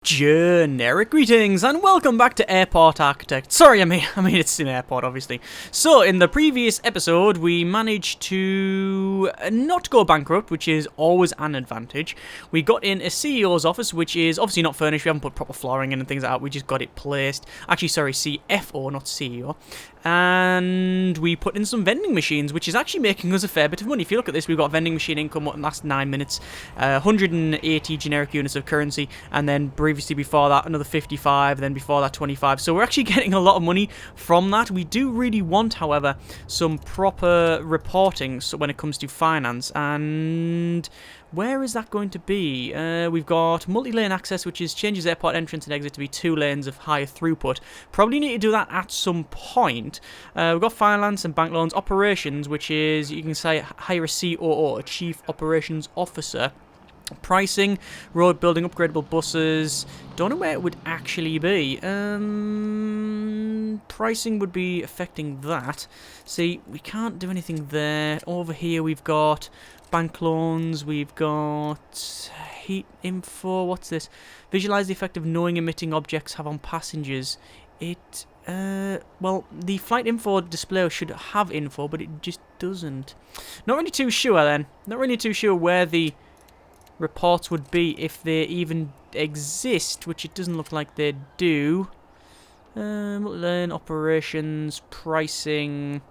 Generic greetings and welcome back to Airport Architect. Sorry, I mean it's SimAirport, obviously. So, in the previous episode, we managed to not go bankrupt, which is always an advantage. We got in a CEO's office, which is obviously not furnished. We haven't put proper flooring in and things like that. We just got it placed. Actually, sorry, CFO, not CEO. And we put in some vending machines, which is actually making us a fair bit of money. If you look at this, we've got vending machine income in the last 9 minutes, 180 generic units of currency, and then previously before that another 55, then before that 25. So we're actually getting a lot of money from that. We do really want, however, some proper reporting when it comes to finance, and where is that going to be? We've got multi-lane access, which changes airport entrance and exit to be 2 lanes of higher throughput. Probably need to do that at some point. We've got finance and bank loans. Operations, which is, you can say, hire a COO, a Chief Operations Officer. Pricing, road building, upgradable buses. Don't know where it would actually be. Pricing would be affecting that. See, we can't do anything there. Over here we've got bank loans, we've got heat info. What's this? Visualize the effect of knowing emitting objects have on passengers. Well, the flight info display should have info, but it just doesn't. Not really too sure then. Not really too sure where the reports would be, if they even exist, which it doesn't look like they do. Learn operations, pricing,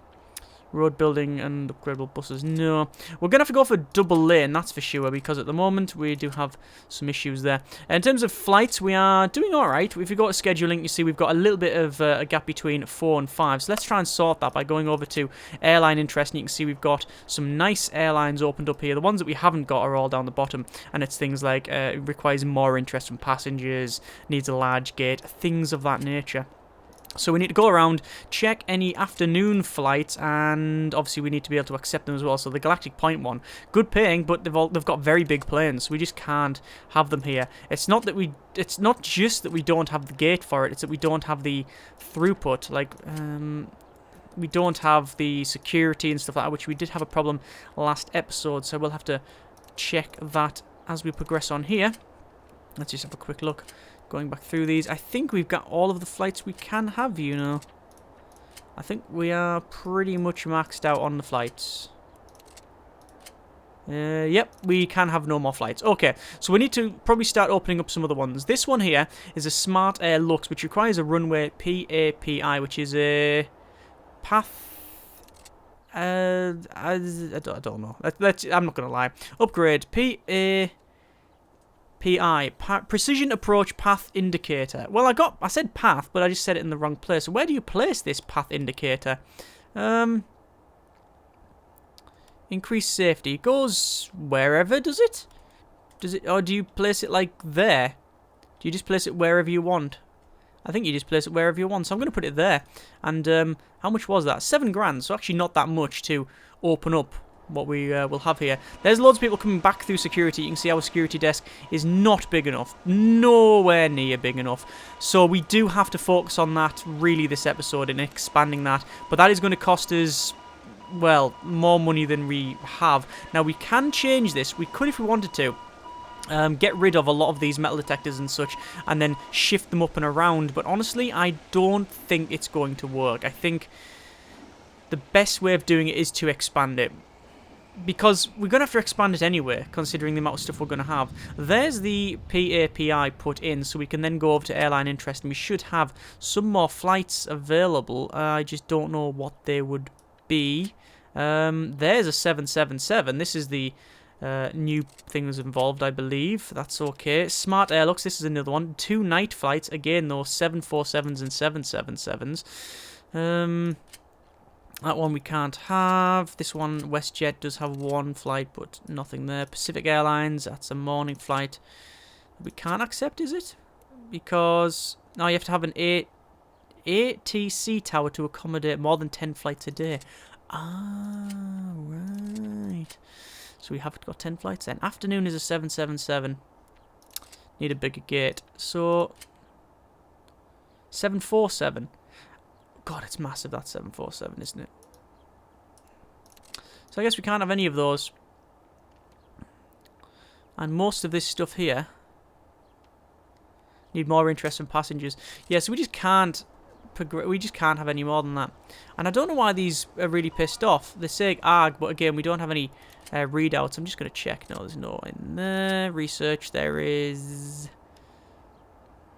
road building, and upgradable buses. No, we're gonna have to go for double lane, that's for sure, because at the moment we do have some issues there. In terms of flights, we are doing alright. If you go to scheduling, you see we've got a little bit of a gap between 4 and 5, so let's try and sort that by going over to airline interest, and you can see we've got some nice airlines opened up here. The ones that we haven't got are all down the bottom, and it's things like it requires more interest from passengers, needs a large gate, things of that nature. So we need to go around, check any afternoon flights, and obviously we need to be able to accept them as well. So the Galactic Point one, good paying, but they've got very big planes, so we just can't have them here. It's not just that we don't have the gate for it, it's that we don't have the throughput, like we don't have the security and stuff like that, which we did have a problem last episode, so we'll have to check that as we progress on here. Let's just have a quick look. Going back through these, I think we've got all of the flights we can have, you know. I think we are pretty much maxed out on the flights. Yep, we can have no more flights. Okay, so we need to probably start opening up some other ones. This one here is a Smart Air Lux, which requires a runway PAPI, which is a path... I don't know. I'm not going to lie. Upgrade PI, Precision Approach Path Indicator. Well, I said path, but I just said it in the wrong place. Where do you place this path indicator? Increase safety. It goes wherever, does it? Or do you place it like there? Do you just place it wherever you want? I think you just place it wherever you want, so I'm going to put it there. And how much was that? 7 grand, so actually not that much to open up what we will have here. There's loads of people coming back through security. You can see our security desk is not big enough. Nowhere near big enough. So we do have to focus on that really this episode and expanding that. But that is going to cost us, well, more money than we have. Now we can change this. We could if we wanted to. Get rid of a lot of these metal detectors and such, and then shift them up and around. But honestly, I don't think it's going to work. I think the best way of doing it is to expand it. Because we're going to have to expand it anyway, considering the amount of stuff we're going to have. There's the PAPI put in, so we can then go over to airline interest, and we should have some more flights available. I just don't know what they would be. There's a 777. This is the new thing that's involved, I believe. That's okay. Smart Airlux, this is another one. 2 night flights. Again, those 747s and 777s. That one we can't have. This one, WestJet, does have 1 flight, but nothing there. Pacific Airlines, that's a morning flight. We can't accept, is it? Because now you have to have an ATC tower to accommodate more than 10 flights a day. Ah, right. So we have got 10 flights then. Afternoon is a 777. Need a bigger gate. So, 747. God, it's massive, that 747, isn't it? So I guess we can't have any of those. And most of this stuff here Need more interest from passengers. Yeah, so we just can't we just can't have any more than that. And I don't know why these are really pissed off. They say ARG, but again, we don't have any readouts. I'm just going to check. No, there's no in there. Research, there is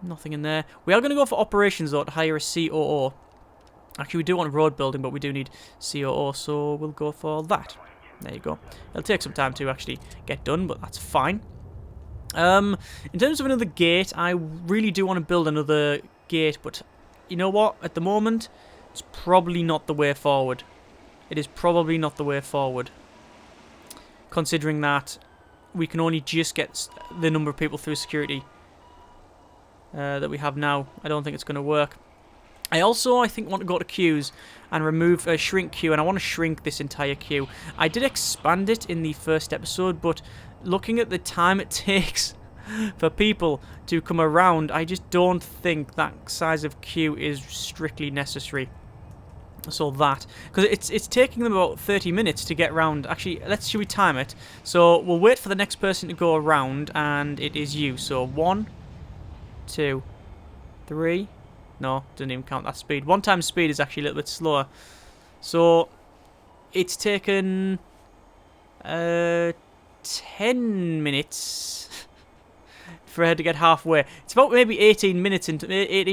nothing in there. We are going to go for operations, though, to hire a COO. Actually, we do want road building, but we do need COO, so we'll go for that. There you go. It'll take some time to actually get done, but that's fine. In terms of another gate, I really do want to build another gate, but you know what? At the moment, it's probably not the way forward. It is probably not the way forward. Considering that we can only just get the number of people through security that we have now. I don't think it's going to work. I think, want to go to queues and remove a shrink queue, and I want to shrink this entire queue. I did expand it in the first episode, but looking at the time it takes for people to come around, I just don't think that size of queue is strictly necessary. So that, because it's taking them about 30 minutes to get round. Actually, should we time it? So we'll wait for the next person to go around, and it is you. So 1, 2, 3. No, doesn't even count that speed. 1 times speed is actually a little bit slower. So it's taken 10 minutes for her to get halfway. It's about maybe 18,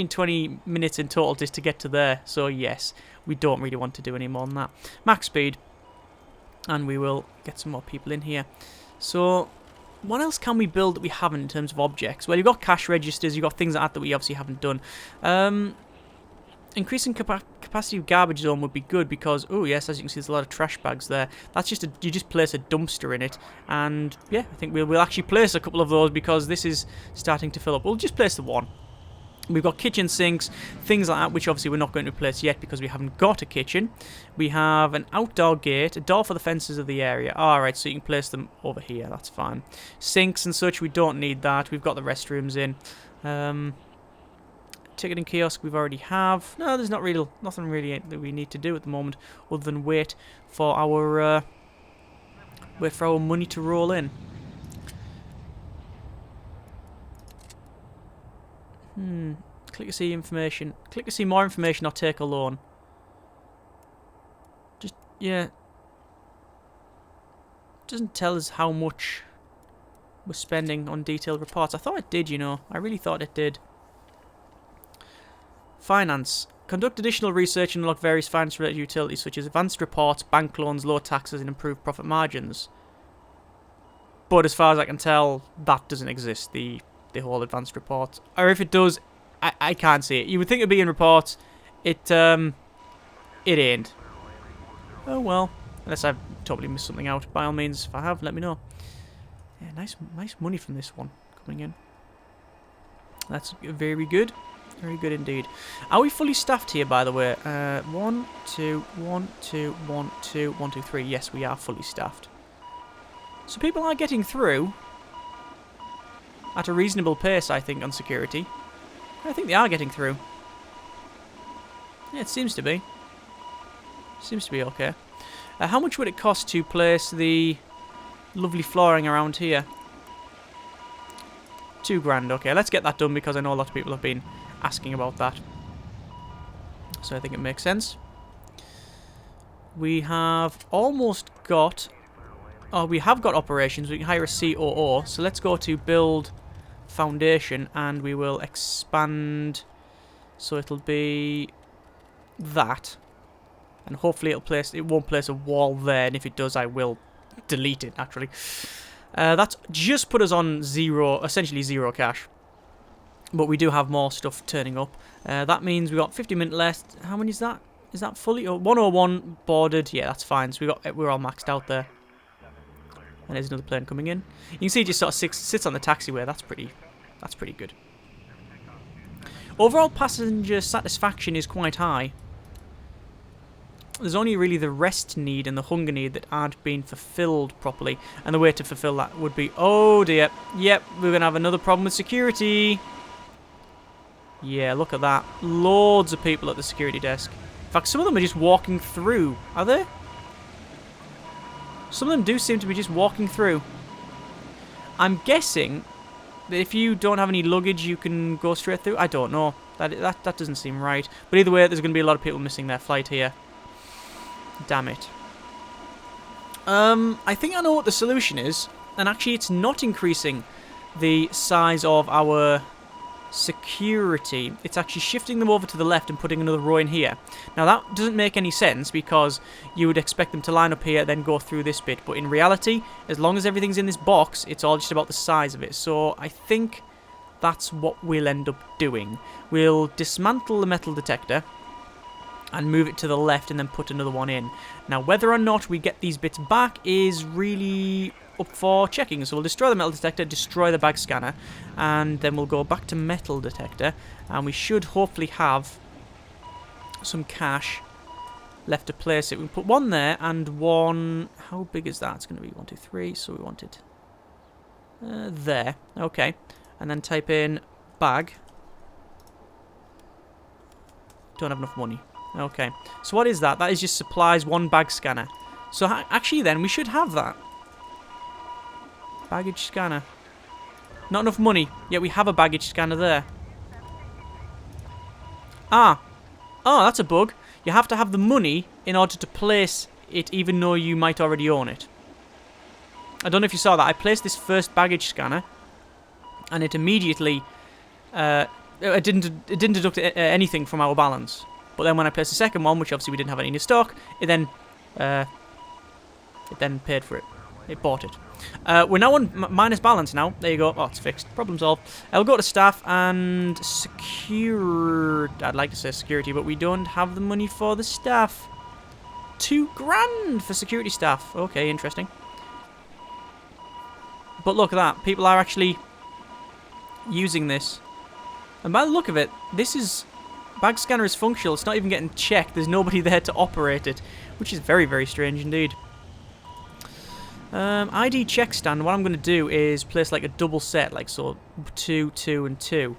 20 minutes in total just to get to there. So yes, we don't really want to do any more than that. Max speed. And we will get some more people in here. So what else can we build that we haven't in terms of objects? Well, you've got cash registers, you've got things like that we obviously haven't done. Increasing capacity of garbage zone would be good because, oh yes, as you can see, there's a lot of trash bags there. That's just you just place a dumpster in it, and yeah, I think we'll actually place a couple of those because this is starting to fill up. We'll just place the one. We've got kitchen sinks, things like that, which obviously we're not going to place yet because we haven't got a kitchen. We have an outdoor gate, a door for the fences of the area. Alright, so you can place them over here, that's fine. Sinks and such, we don't need that. We've got the restrooms in. Ticketing kiosk we've already have. No, there's nothing really that we need to do at the moment other than wait for our money to roll in. Click to see information. Click to see more information or take a loan. Just, yeah. Doesn't tell us how much we're spending on detailed reports. I thought it did, you know. I really thought it did. Finance. Conduct additional research and unlock various finance-related utilities such as advanced reports, bank loans, low taxes, and improved profit margins. But as far as I can tell, that doesn't exist. The whole advanced report, or if it does, I can't see it. You would think it'd be in reports. It ain't. Oh well, unless I've totally missed something out. By all means, if I have, let me know. Yeah, nice money from this one coming in. That's very good, very good indeed. Are we fully staffed here, by the way? 1, 2, 1, 2, 1, 2, 1, 2, 3. Yes, we are fully staffed. So people are getting through at a reasonable pace, I think, on security. I think they are getting through. Yeah, it seems to be. Seems to be okay. How much would it cost to place the lovely flooring around here? 2 grand. Okay, let's get that done because I know a lot of people have been asking about that. So I think it makes sense. We have almost got... Oh, we have got operations. We can hire a COO. So let's go to build foundation and we will expand. So it'll be that. And hopefully it won't place a wall there. And if it does, I will delete it, naturally. That's just put us on zero, essentially zero cash. But we do have more stuff turning up. That means we've got 50 minutes left. How many is that? Is that fully? Oh, 101 boarded. Yeah, that's fine. So we're all maxed out there. And there's another plane coming in. You can see it just sort of sits on the taxiway. That's pretty good. Overall passenger satisfaction is quite high. There's only really the rest need and the hunger need that aren't being fulfilled properly. And the way to fulfill that would be... Oh dear. Yep, we're going to have another problem with security. Yeah, look at that. Loads of people at the security desk. In fact, some of them are just walking through. Are they? Some of them do seem to be just walking through. I'm guessing if you don't have any luggage, you can go straight through? I don't know. That doesn't seem right. But either way, there's going to be a lot of people missing their flight here. Damn it. I think I know what the solution is. And actually, it's not increasing the size of our security. It's actually shifting them over to the left and putting another row in here. Now, that doesn't make any sense because you would expect them to line up here, then go through this bit. But in reality, as long as everything's in this box, it's all just about the size of it. So I think that's what we'll end up doing. We'll dismantle the metal detector and move it to the left and then put another one in. Now, whether or not we get these bits back is really up for checking. So we'll destroy the metal detector, destroy the bag scanner, and then we'll go back to metal detector, and we should hopefully have some cash left to place it. We can put one there and one... How big is that? It's going to be 1, 2, 3, so we want it there. Okay. And then type in bag. Don't have enough money. Okay. So what is that? That is just supplies, one bag scanner. So actually then, we should have that. Baggage scanner. Not enough money, yet we have a baggage scanner there. Ah. Oh, that's a bug. You have to have the money in order to place it, even though you might already own it. I don't know if you saw that. I placed this first baggage scanner, and it immediately... it didn't deduct anything from our balance. But then when I placed the second one, which obviously we didn't have any in stock, it then paid for it. It bought it. We're now on minus balance now. There you go. Oh, it's fixed. Problem solved. I'll go to staff and secure... I'd like to say security, but we don't have the money for the staff. $2,000 for security staff. Okay, interesting. But look at that. People are actually using this. And by the look of it, this is... Bag scanner is functional. It's not even getting checked. There's nobody there to operate it, which is very, very strange indeed. ID check stand, what I'm going to do is place like a double set, like so 2, 2, and 2.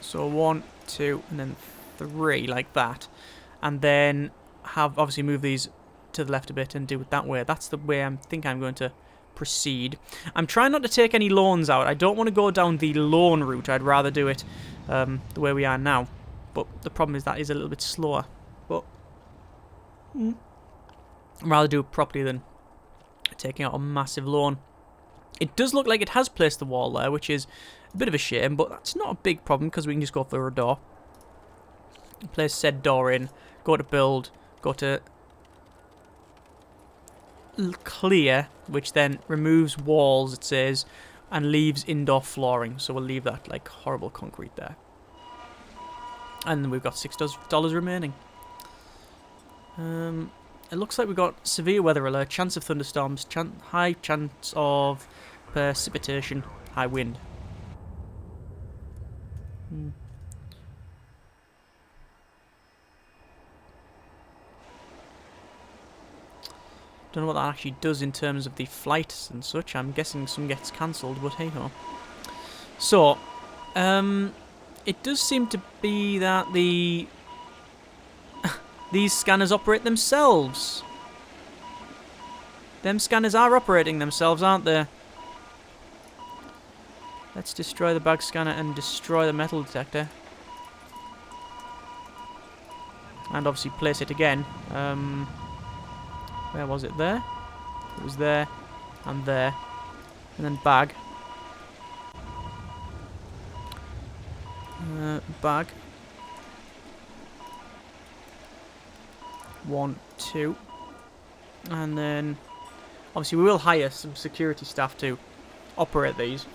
So 1, 2, and then 3, like that. And then have obviously move these to the left a bit and do it that way. That's the way I think I'm going to proceed. I'm trying not to take any loans out. I don't want to go down the loan route. I'd rather do it the way we are now. But the problem is that is a little bit slower. But... I'd rather do it properly than taking out a massive loan. It does look like it has placed the wall there, which is a bit of a shame, but that's not a big problem because we can just go for a door. Place said door in, go to build, go to clear, which then removes walls, it says, and leaves indoor flooring. So we'll leave that like horrible concrete there. And we've got $6 remaining. It looks like we've got severe weather alert, chance of thunderstorms, high chance of precipitation, high wind. Don't know what that actually does in terms of the flights and such. I'm guessing some gets cancelled, but hey ho. So, it does seem to be that these scanners operate themselves. Them scanners are operating themselves, aren't they? Let's destroy the bag scanner and destroy the metal detector. And obviously place it again. Where was it? There? It was there. And there. And then bag. Bag. 1, 2. And then... Obviously we will hire some security staff to operate these.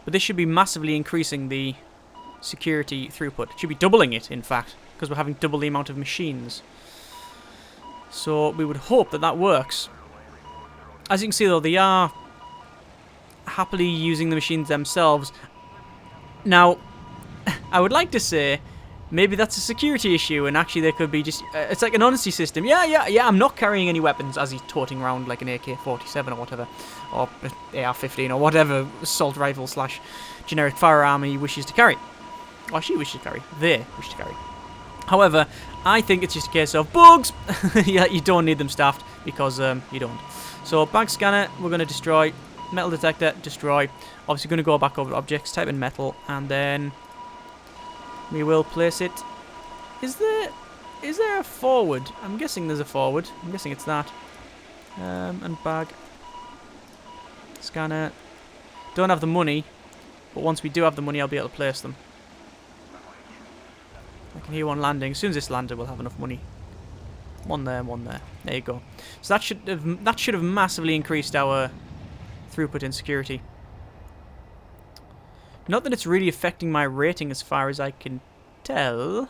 But this should be massively increasing the security throughput. It should be doubling it, in fact, because we're having double the amount of machines. So we would hope that that works. As you can see, though, they are happily using the machines themselves. Now, I would like to say maybe that's a security issue, and actually there could be just... it's like an honesty system. Yeah, I'm not carrying any weapons, as he's toting around like an AK-47 or whatever, or AR-15 or whatever assault rifle / generic firearm he wishes to carry. Or she wishes to carry. They wish to carry. However, I think it's just a case of bugs. Yeah, you don't need them staffed because you don't. So bag scanner, we're going to destroy. Metal detector, destroy. Obviously going to go back over objects, type in metal, and then we will place it. Is there a forward? I'm guessing there's a forward. I'm guessing it's that. And bag. Scanner. Don't have the money, but once we do have the money, I'll be able to place them. I can hear one landing. As soon as this landed, we'll have enough money. One there, one there. There you go. So that should have massively increased our throughput in security. Not that it's really affecting my rating as far as I can tell.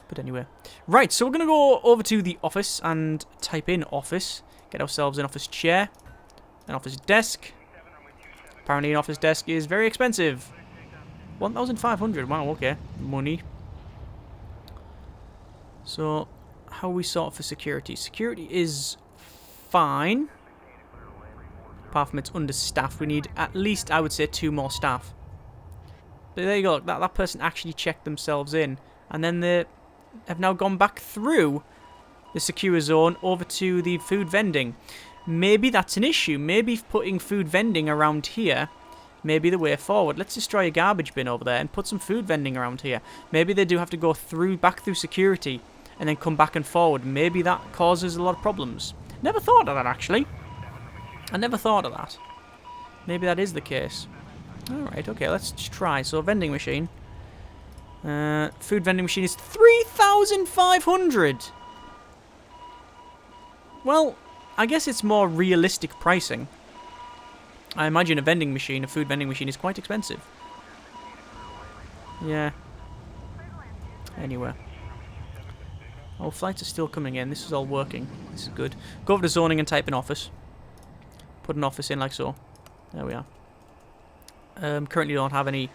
But anyway. Right, so we're going to go over to the office and type in office. Get ourselves an office chair. An office desk. Apparently an office desk is very expensive. 1,500. Wow, okay. Money. So, how are we sort for security? Security is fine. Apart from it's understaffed. We need at least, I would say, 2 more staff. But there you go. Look, that person actually checked themselves in. And then they have now gone back through the secure zone over to the food vending. Maybe that's an issue. Maybe putting food vending around here may be the way forward. Let's destroy a garbage bin over there and put some food vending around here. Maybe they do have to go back through security and then come back and forward. Maybe that causes a lot of problems. Never thought of that, actually. I never thought of that. Maybe that is the case. Alright, okay, let's just try. So, vending machine. Food vending machine is 3,500! Well, I guess it's more realistic pricing. I imagine a food vending machine is quite expensive. Yeah. Anyway. Oh, flights are still coming in. This is all working. This is good. Go over to zoning and type in office. Put an office in like so. There we are. Currently don't have any...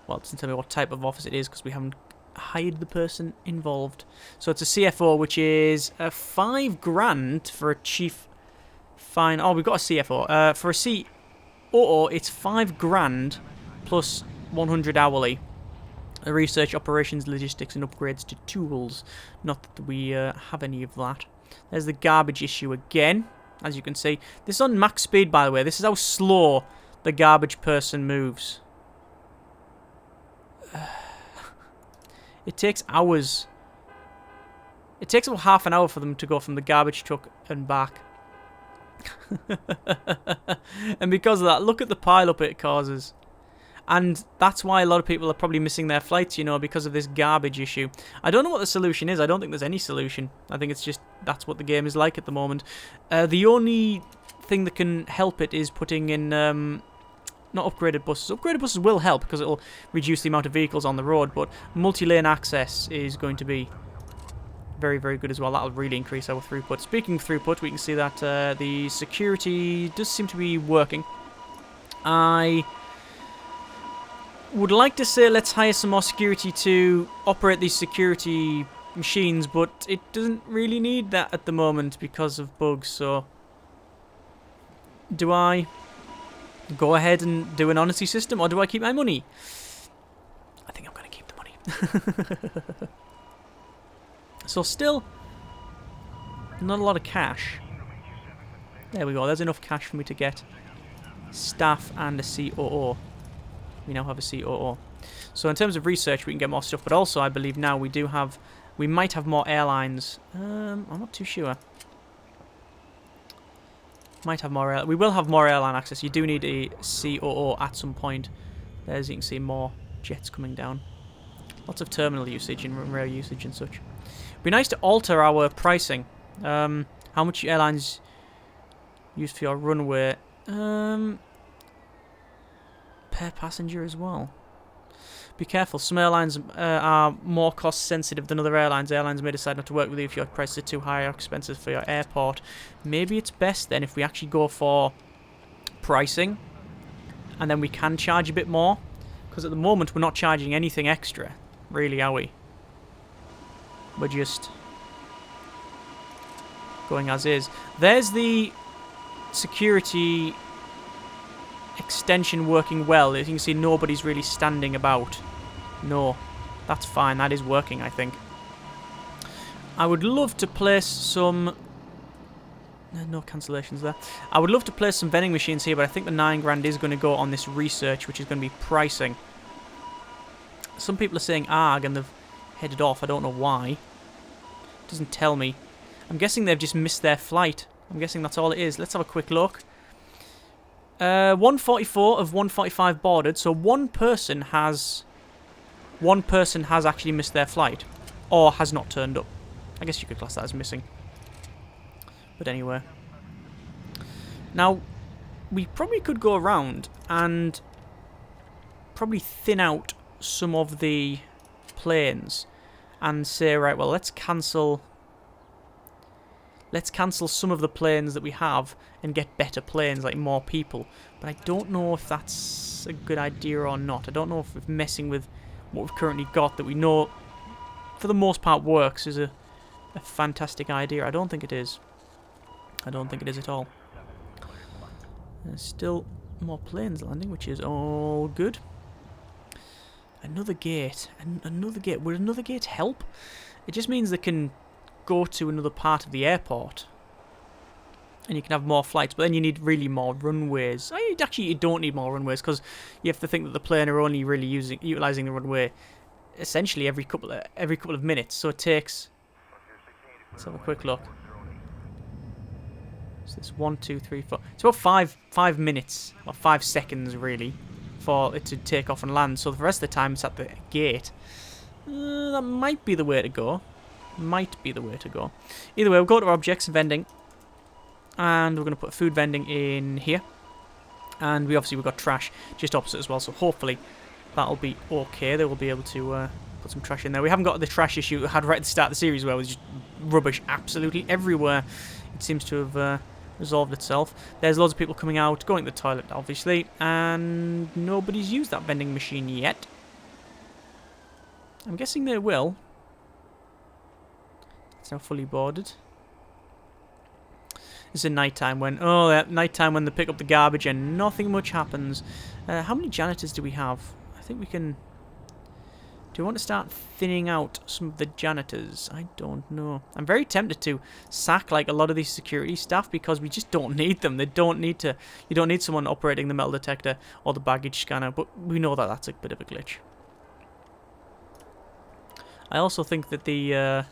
Well, it doesn't tell me what type of office it is because we haven't hired the person involved. So it's a CFO, which is $5,000 for a chief fine. Oh, we've got a CFO. For a COO, it's $5,000 plus 100 hourly. Research, operations, logistics, and upgrades to tools. Not that we have any of that. There's the garbage issue again, as you can see. This is on max speed, by the way. This is how slow the garbage person moves. It takes hours. It takes about half an hour for them to go from the garbage truck and back. And because of that, look at the pile-up it causes. And that's why a lot of people are probably missing their flights, you know, because of this garbage issue. I don't know what the solution is. I don't think there's any solution. I think it's just that's what the game is like at the moment. The only thing that can help it is putting in... not upgraded buses. Upgraded buses will help because it'll reduce the amount of vehicles on the road, but multi-lane access is going to be very, very good as well. That'll really increase our throughput. Speaking of throughput, we can see that the security does seem to be working. I would like to say let's hire some more security to operate these security machines, but it doesn't really need that at the moment because of bugs, so... Do I go ahead and do an honesty system, or do I keep my money? I think I'm going to keep the money. So still, not a lot of cash. There we go, there's enough cash for me to get staff and a COO. We now have a COO. So in terms of research, we can get more stuff, but also I believe now we might have more airlines. I'm not too sure. Might have more. We will have more airline access. You do need a COO at some point. There's, you can see more jets coming down. Lots of terminal usage and rail usage and such. It'd be nice to alter our pricing. How much airlines use for your runway? Per passenger as well. Be careful. Some airlines are more cost sensitive than other airlines. Airlines may decide not to work with you if your prices are too high or expensive for your airport. Maybe it's best then if we actually go for pricing and then we can charge a bit more. Because at the moment we're not charging anything extra. Really, are we? We're just going as is. There's the security extension working well. As you can see, nobody's really standing about. No. That's fine. That is working, I think. I would love to place some... No cancellations there. I would love to place some vending machines here, but I think the 9 grand is going to go on this research, which is going to be pricing. Some people are saying ARG, and they've headed off. I don't know why. It doesn't tell me. I'm guessing they've just missed their flight. I'm guessing that's all it is. Let's have a quick look. 144 of 145 boarded, so one person has actually missed their flight, or has not turned up. I guess you could class that as missing. But anyway. Now, we probably could go around and probably thin out some of the planes and say, right, well, let's cancel some of the planes that we have and get better planes, like more people. But I don't know if that's a good idea or not. I don't know if messing with what we've currently got that we know for the most part works is a fantastic idea. I don't think it is. I don't think it is at all. There's still more planes landing, which is all good. Another gate. Another gate. Would another gate help? It just means they can go to another part of the airport. And you can have more flights, but then you need really more runways. Actually, you don't need more runways, because you have to think that the plane are only really utilising the runway essentially every couple of minutes. So it takes... Let's have a quick look. So it's 1, 2, 3, 4. It's about 5 minutes, or 5 seconds really, for it to take off and land. So the rest of the time it's at the gate. That might be the way to go. Might be the way to go. Either way, we'll go to objects and vending. And we're going to put food vending in here. And we've got trash just opposite as well. So hopefully that'll be okay. They will be able to put some trash in there. We haven't got the trash issue we had right at the start of the series where it was just rubbish absolutely everywhere. It seems to have resolved itself. There's loads of people coming out, going to the toilet obviously. And nobody's used that vending machine yet. I'm guessing they will. It's now fully boarded. It's a nighttime when... Oh, at nighttime when they pick up the garbage and nothing much happens. How many janitors do we have? I think we can... Do we want to start thinning out some of the janitors? I don't know. I'm very tempted to sack like a lot of these security staff because we just don't need them. They don't need to... You don't need someone operating the metal detector or the baggage scanner, but we know that that's a bit of a glitch. I also think that the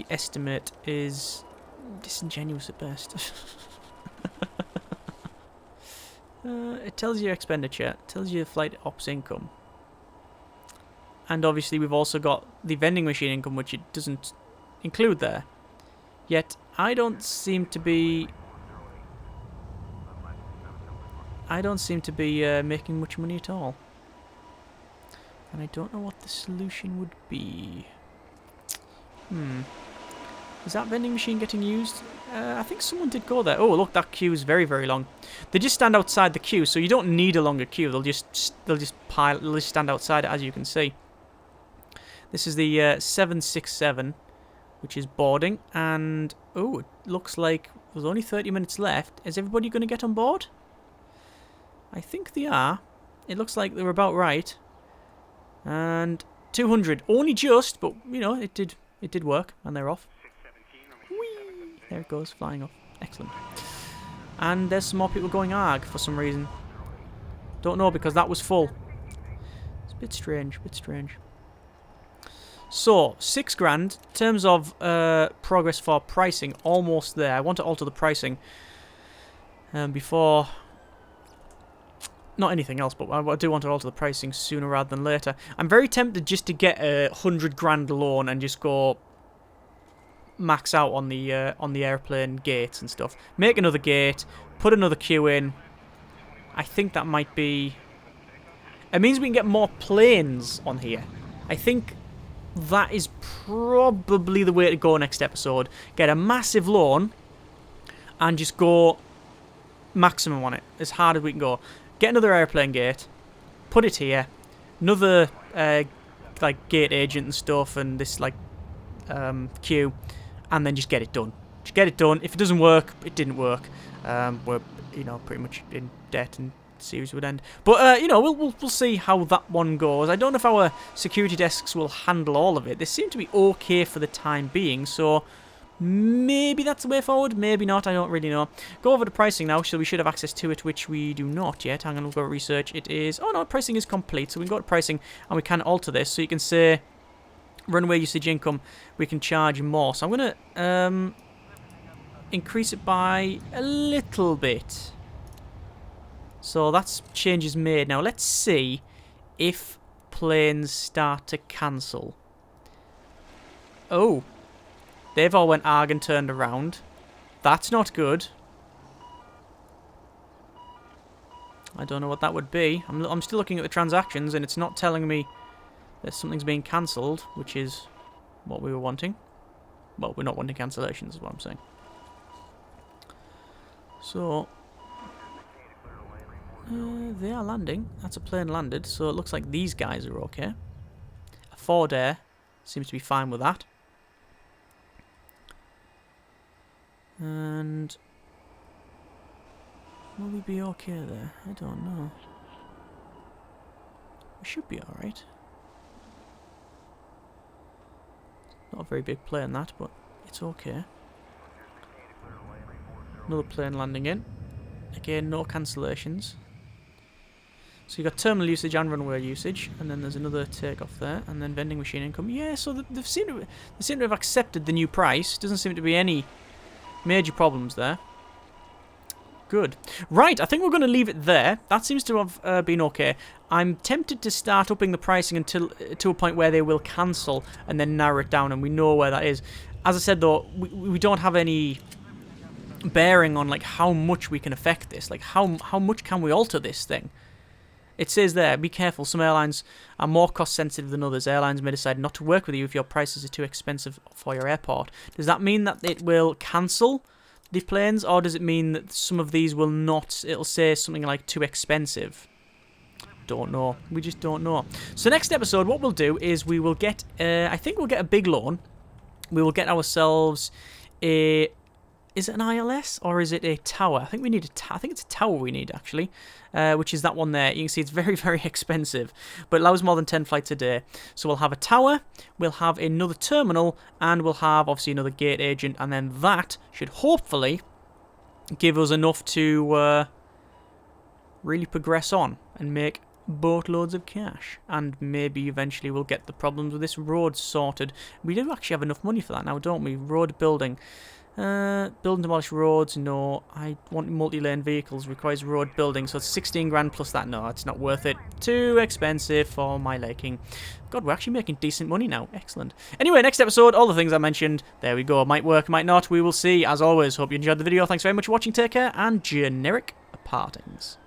estimate is disingenuous at best. It tells you your expenditure, it tells you your flight ops income. And obviously we've also got the vending machine income, which it doesn't include there. Yet, I don't seem to be making much money at all. And I don't know what the solution would be. Is that vending machine getting used? I think someone did go there. Oh, look, that queue is very, very long. They just stand outside the queue, so you don't need a longer queue. They'll just stand outside it, as you can see. This is the 767, which is boarding, and oh, it looks like there's only 30 minutes left. Is everybody going to get on board? I think they are. It looks like they're about right. And 200, only just, but you know, it did work, and they're off. Whee! There it goes, flying off. Excellent. And there's some more people going ARG for some reason. Don't know, because that was full. It's a bit strange, So, 6 grand. In terms of progress for pricing, almost there. I want to alter the pricing before... Not anything else, but I do want to alter the pricing sooner rather than later. I'm very tempted just to get a 100 grand loan and just go max out on the airplane gates and stuff. Make another gate, put another queue in. I think that might be... It means we can get more planes on here. I think that is probably the way to go next episode. Get a massive loan and just go maximum on it, as hard as we can go. Get another airplane gate, put it here, another like gate agent and stuff, and this like queue, and then just get it done. Just get it done. If it doesn't work, it didn't work. We're pretty much in debt and series would end. But, you know, we'll see how that one goes. I don't know if our security desks will handle all of it. They seem to be okay for the time being, so maybe that's the way forward, maybe not, I don't really know. Go over to pricing now, so we should have access to it, which we do not yet. Hang on, we'll go to research. It is... Oh, no, pricing is complete, so we can go to pricing, and we can alter this. So you can say, runway usage income, we can charge more. So I'm going to increase it by a little bit. So that's changes made. Now, let's see if planes start to cancel. Oh. They've all went arg and turned around. That's not good. I don't know what that would be. I'm still looking at the transactions, and it's not telling me that something's being cancelled, which is what we were wanting. Well, we're not wanting cancellations, is what I'm saying. So, they are landing. That's a plane landed, so it looks like these guys are okay. A Ford Air seems to be fine with that. And will we be okay there? I don't know. We should be alright. Not a very big plane that, but it's okay. Another plane landing in. Again, no cancellations. So you got terminal usage and runway usage, and then there's another takeoff there, and then vending machine income. Yeah, so they seem to have accepted the new price. Doesn't seem to be any major problems there. Good. Right, I think we're going to leave it there. That seems to have been okay. I'm tempted to start upping the pricing until to a point where they will cancel and then narrow it down, and we know where that is. As I said, though, we don't have any bearing on like how much we can affect this. Like how much can we alter this thing? It says there, be careful, some airlines are more cost sensitive than others. Airlines may decide not to work with you if your prices are too expensive for your airport. Does that mean that it will cancel the planes, or does it mean that some of these will not? It'll say something like too expensive. Don't know. We just don't know. So next episode, what we'll do is we will get, I think we'll get a big loan. We will get ourselves a... Is it an ILS or is it a tower? I think we need I think it's a tower we need, actually, which is that one there. You can see it's very, very expensive, but it allows more than 10 flights a day. So we'll have a tower, we'll have another terminal, and we'll have, obviously, another gate agent, and then that should hopefully give us enough to really progress on and make boatloads of cash. And maybe eventually we'll get the problems with this road sorted. We do actually have enough money for that now, don't we? Road building. Build and demolish roads, no. I want multi-lane vehicles, requires road building, so it's 16 grand plus that. No, it's not worth it. Too expensive for my liking. God, we're actually making decent money now. Excellent. Anyway, next episode, all the things I mentioned, there we go. Might work, might not. We will see. As always, hope you enjoyed the video. Thanks very much for watching. Take care, and generic partings.